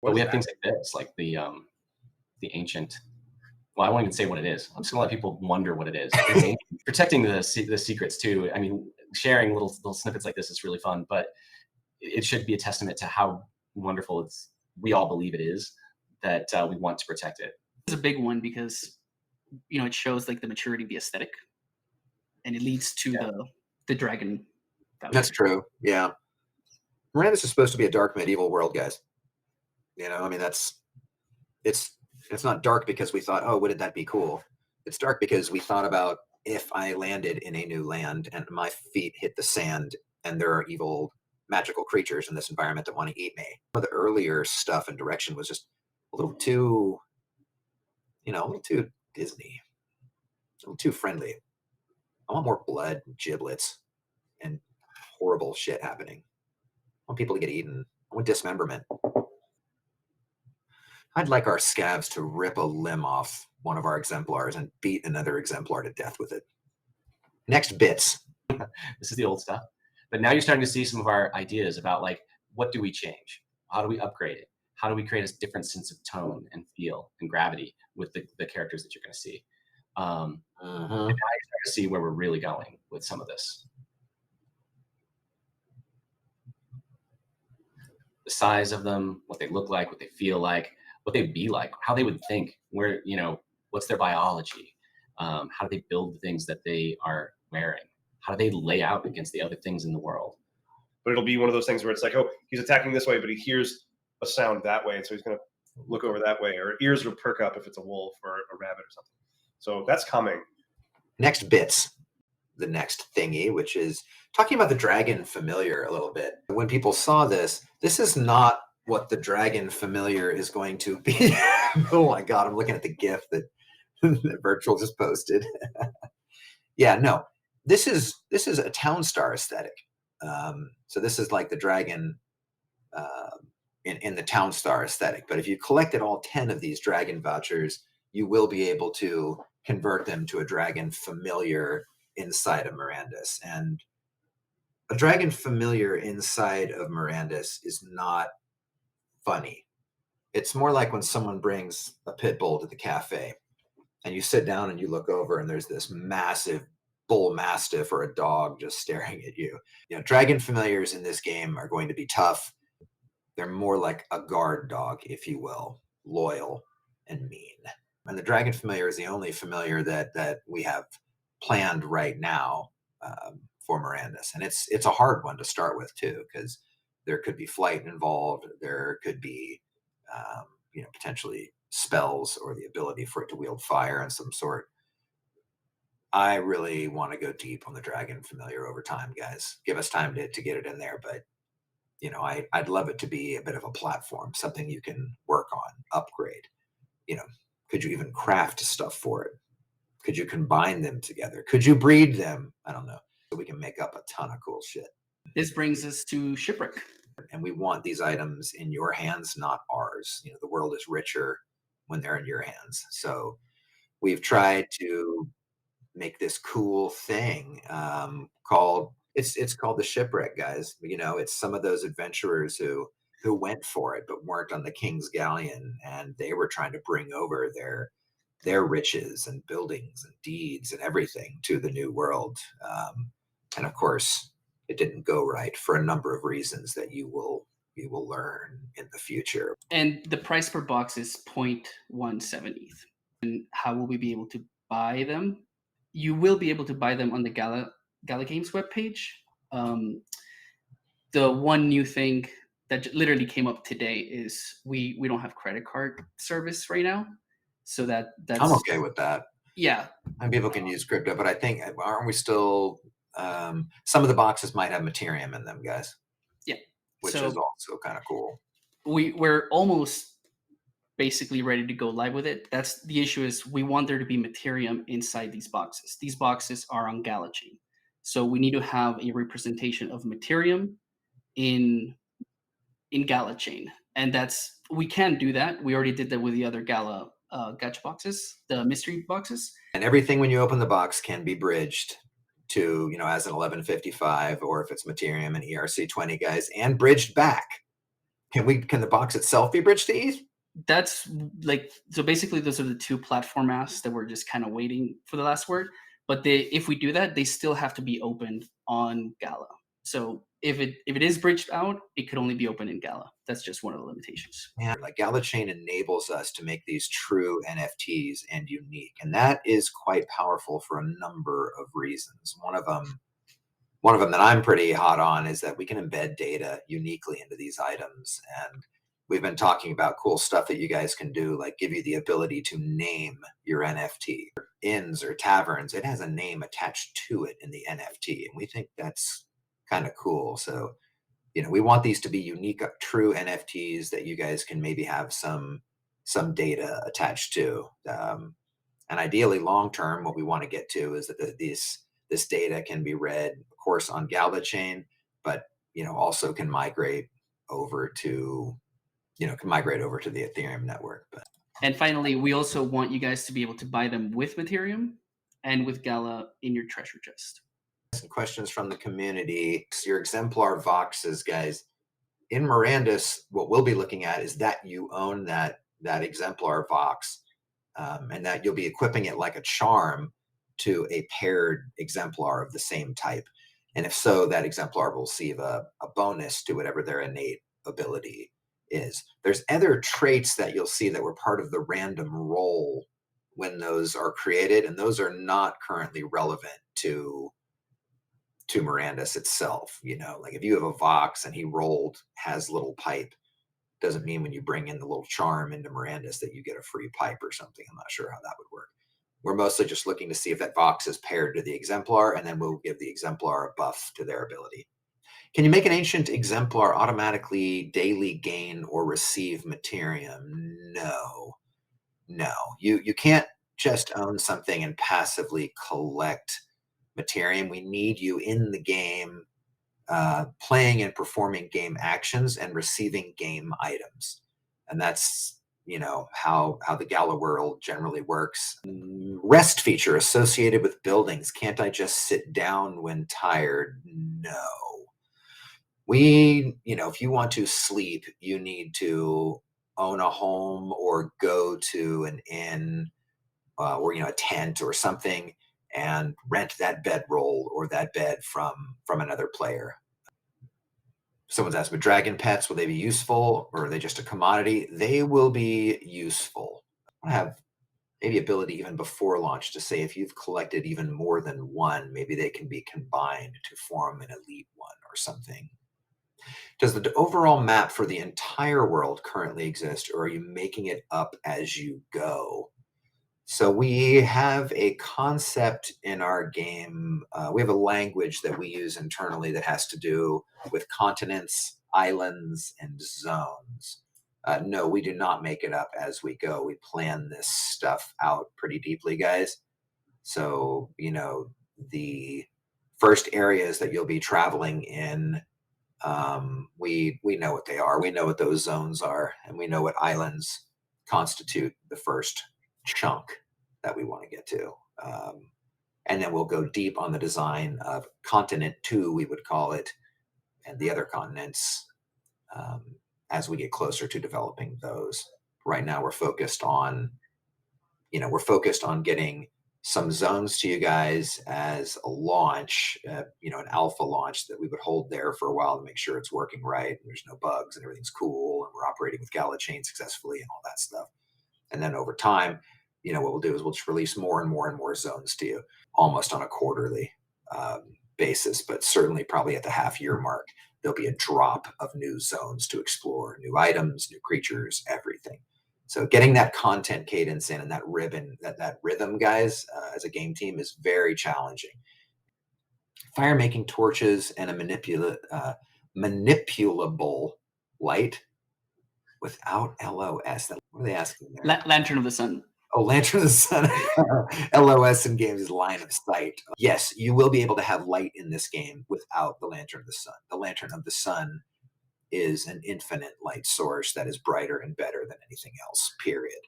But What we is have things that? like this, like the ancient. Well, I won't even say what it is. I'm just gonna let people wonder what it is. It's ancient. Protecting the secrets too. I mean, sharing little snippets like this is really fun, but it should be a testament to how wonderful we all believe it is that we want to protect it. It's a big one because it shows like the maturity of the aesthetic, and it leads to Yeah. the dragon That's voucher. true. Yeah. Mirandus is supposed to be a dark medieval world, guys. I mean, it's it's not dark because we thought, oh, wouldn't that be cool? It's dark because we thought about if I landed in a new land and my feet hit the sand and there are evil magical creatures in this environment that want to eat me. Some of the earlier stuff and direction was just a little too, a little too Disney, a little too friendly. I want more blood, and giblets, and horrible shit happening. I want people to get eaten. I want dismemberment. I'd like our scavs to rip a limb off one of our exemplars and beat another exemplar to death with it. Next bits. This is the old stuff. But now you're starting to see some of our ideas about like, what do we change? How do we upgrade it? How do we create a different sense of tone and feel and gravity with the characters that you're going to see? And now you're starting to see where we're really going with some of this. The size of them, what they look like, what they feel like, what they'd be like, how they would think, what's their biology? How do they build the things that they are wearing? How do they lay out against the other things in the world? But it'll be one of those things where it's like, oh, he's attacking this way, but he hears a sound that way, and so he's going to look over that way, or ears will perk up if it's a wolf or a rabbit or something. So that's coming. Next bits. The next thingy, which is talking about the dragon familiar a little bit. When people saw this is not what the dragon familiar is going to be. Oh my God, I'm looking at the GIF that, that Virtual just posted. Yeah, no, this is a town star aesthetic. So this is like the dragon in the town star aesthetic. But if you collected all 10 of these dragon vouchers, you will be able to convert them to a dragon familiar inside of Mirandus. And a dragon familiar inside of Mirandus is not funny. It's more like when someone brings a pit bull to the cafe and you sit down and you look over and there's this massive bull mastiff or a dog just staring at you. Dragon familiars in this game are going to be tough. They're more like a guard dog, if you will, loyal and mean. And the dragon familiar is the only familiar that we have planned right now for Mirandus. And it's a hard one to start with too, because there could be flight involved. There could be, potentially spells or the ability for it to wield fire of some sort. I really want to go deep on the dragon familiar over time, guys. Give us time to get it in there, but I'd love it to be a bit of a platform, something you can work on, upgrade. Could you even craft stuff for it? Could you combine them together? Could you breed them? I don't know. So we can make up a ton of cool shit. This brings us to Shipwreck. And we want these items in your hands, not ours. The world is richer when they're in your hands. So we've tried to make this cool thing called it's called the Shipwreck, guys. It's some of those adventurers who went for it but weren't on the king's galleon, and they were trying to bring over their riches and buildings and deeds and everything to the new world. And of course, it didn't go right for a number of reasons that you will learn in the future. And the price per box is 0.170. And how will we be able to buy them? You will be able to buy them on the Gala Games webpage. The one new thing that literally came up today is we don't have credit card service right now. So that's I'm okay with that. Yeah. And people can use crypto, but I think, aren't we still, some of the boxes might have Materium in them, guys. Yeah. Which is also kind of cool. We're almost basically ready to go live with it. That's the issue, is we want there to be Materium inside these boxes. These boxes are on Gala chain. So we need to have a representation of Materium in Gala chain. And we can do that. We already did that with the other Gala gacha boxes, the mystery boxes. And everything when you open the box can be bridged to, as an 1155, or if it's Materium and ERC20, guys, and bridged back. Can the box itself be bridged to ETH? That's like, so basically those are the two platform asks that we're just kind of waiting for the last word. But if we do that, they still have to be opened on Gala. So if it is bridged out, it could only be open in Gala. That's just one of the limitations. Yeah, like Gala Chain enables us to make these true NFTs and unique, and that is quite powerful for a number of reasons. One of them that I'm pretty hot on is that we can embed data uniquely into these items, and we've been talking about cool stuff that you guys can do, like give you the ability to name your NFT. Inns or taverns, it has a name attached to it in the NFT, and we think that's kind of cool. So, we want these to be unique, true NFTs that you guys can maybe have some data attached to. And ideally, long term, what we want to get to is that this data can be read, of course, on Gala Chain, but also can migrate over to the Ethereum network. And finally, we also want you guys to be able to buy them with Ethereum and with Gala in your treasure chest. Some questions from the community. Your exemplar Voxes, guys. In Mirandus, what we'll be looking at is that you own that exemplar Vox, and that you'll be equipping it like a charm to a paired exemplar of the same type. And if so, that exemplar will receive a bonus to whatever their innate ability is. There's other traits that you'll see that were part of the random roll when those are created, and those are not currently relevant to Mirandus itself. Like if you have a Vox and he rolled has little pipe, doesn't mean when you bring in the little charm into Mirandus that you get a free pipe or something. I'm not sure how that would work. We're mostly just looking to see if that Vox is paired to the exemplar, and then we'll give the exemplar a buff to their ability. Can you make an ancient exemplar automatically daily gain or receive Materium? No. You can't just own something and passively collect Materium. We need you in the game, playing and performing game actions and receiving game items. And that's how the Gala world generally works. Rest feature associated with buildings. Can't I just sit down when tired? No. If you want to sleep, you need to own a home or go to an inn, or a tent or something, and rent that bedroll or that bed from another player. Someone's asked, but dragon pets, will they be useful or are they just a commodity? They will be useful. I have maybe ability even before launch to say if you've collected even more than one, maybe they can be combined to form an elite one or something. Does the overall map for the entire world currently exist, or are you making it up as you go? So we have a concept in our game. We have a language that we use internally that has to do with continents, islands, and zones. No, we do not make it up as we go. We plan this stuff out pretty deeply, guys. So, the first areas that you'll be traveling in, we know what they are. We know what those zones are, and we know what islands constitute the first chunk that we want to get to. And then we'll go deep on the design of continent 2, we would call it, and the other continents as we get closer to developing those. Right now we're focused on getting some zones to you guys as a launch, an alpha launch that we would hold there for a while to make sure it's working right and there's no bugs and everything's cool and we're operating with Gala Chain successfully and all that stuff. And then over time, what we'll do is we'll just release more and more and more zones to you, almost on a quarterly basis, but certainly probably at the half-year mark, there'll be a drop of new zones to explore, new items, new creatures, everything. So getting that content cadence in and that rhythm, guys, as a game team is very challenging. Fire making torches and a manipulable light without LOS. What are they asking there? Lantern of the Sun. Oh, Lantern of the Sun. LOS in games is line of sight. Yes, you will be able to have light in this game without the Lantern of the Sun. The Lantern of the Sun is an infinite light source that is brighter and better than anything else, period.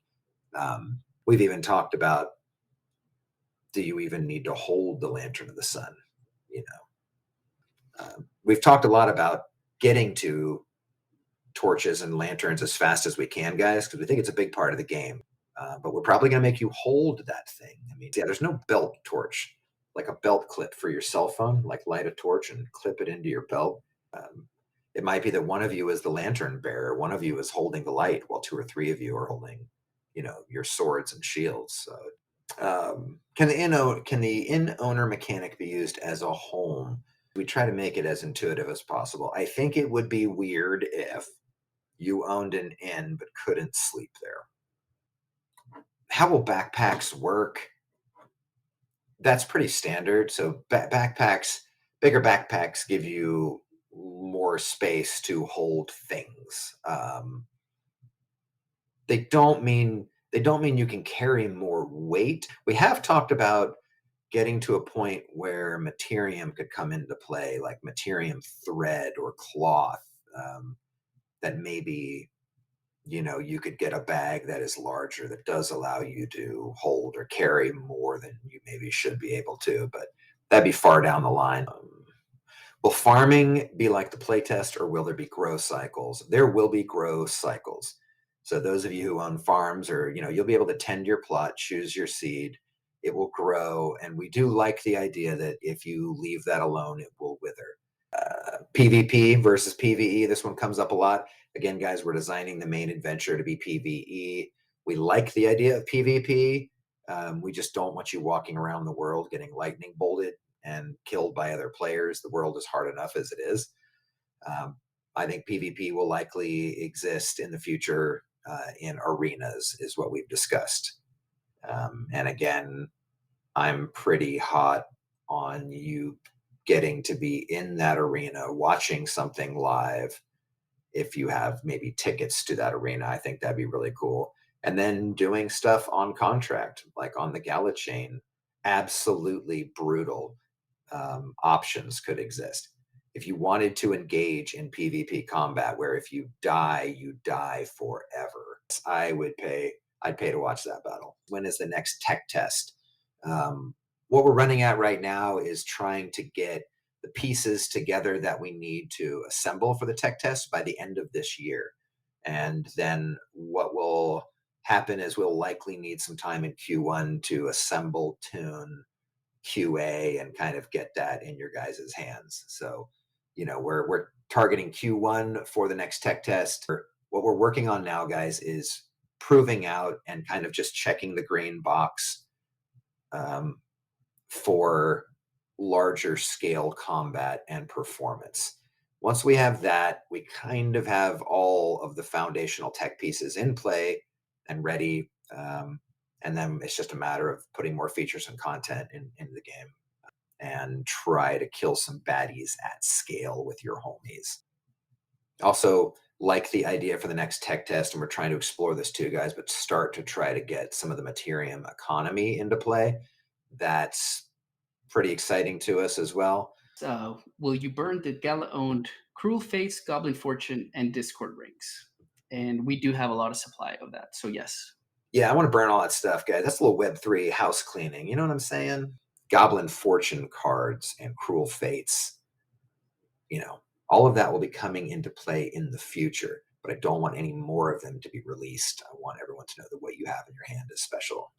We've even talked about, do you even need to hold the Lantern of the Sun? We've talked a lot about getting to torches and lanterns as fast as we can, guys, because we think it's a big part of the game. But we're probably going to make you hold that thing. I mean, yeah, there's no belt torch, like a belt clip for your cell phone, like light a torch and clip it into your belt. It might be that one of you is the lantern bearer, one of you is holding the light, while 2 or 3 of you are holding, your swords and shields. Can the inn owner mechanic be used as a home? We try to make it as intuitive as possible. I think it would be weird if you owned an inn but couldn't sleep there. How will backpacks work? That's pretty standard. So bigger backpacks give you more space to hold things. They don't mean you can carry more weight. We have talked about getting to a point where materium could come into play, like materium thread or cloth, that maybe you could get a bag that is larger, that does allow you to hold or carry more than you maybe should be able to, but that'd be far down the line. Will farming be like the playtest, or will there be grow cycles? There will be grow cycles. So those of you who own farms, or you'll be able to tend your plot, choose your seed, it will grow, and we do like the idea that if you leave that alone, it will wither. PvP versus PvE, this one comes up a lot. Again, guys, we're designing the main adventure to be PvE. We like the idea of PvP. We just don't want you walking around the world getting lightning bolted and killed by other players. The world is hard enough as it is. I think PvP will likely exist in the future in arenas, is what we've discussed. And again, I'm pretty hot on you getting to be in that arena, watching something live. If you have maybe tickets to that arena, I think that'd be really cool. And then doing stuff on contract, like on the Gala chain, absolutely brutal options could exist. If you wanted to engage in PvP combat, where if you die forever, I'd pay to watch that battle. When is the next tech test? What we're running at right now is trying to get the pieces together that we need to assemble for the tech test by the end of this year. And then what will happen is we'll likely need some time in Q1 to assemble, tune, QA, and kind of get that in your guys' hands. So, we're targeting Q1 for the next tech test. What we're working on now, guys, is proving out and kind of just checking the green box for larger scale combat and performance. Once we have that, we kind of have all of the foundational tech pieces in play and ready. And then it's just a matter of putting more features and content in the game and try to kill some baddies at scale with your homies. Also, like the idea for the next tech test, and we're trying to explore this too, guys, but start to try to get some of the materium economy into play. That's pretty exciting to us as well. Will you burn the Gala-owned Cruel Fates, Goblin Fortune, and Discord rings? And we do have a lot of supply of that, so yes. Yeah, I want to burn all that stuff, guys. That's a little Web3 house cleaning. You know what I'm saying? Goblin Fortune cards and Cruel Fates. All of that will be coming into play in the future, but I don't want any more of them to be released. I want everyone to know that what you have in your hand is special.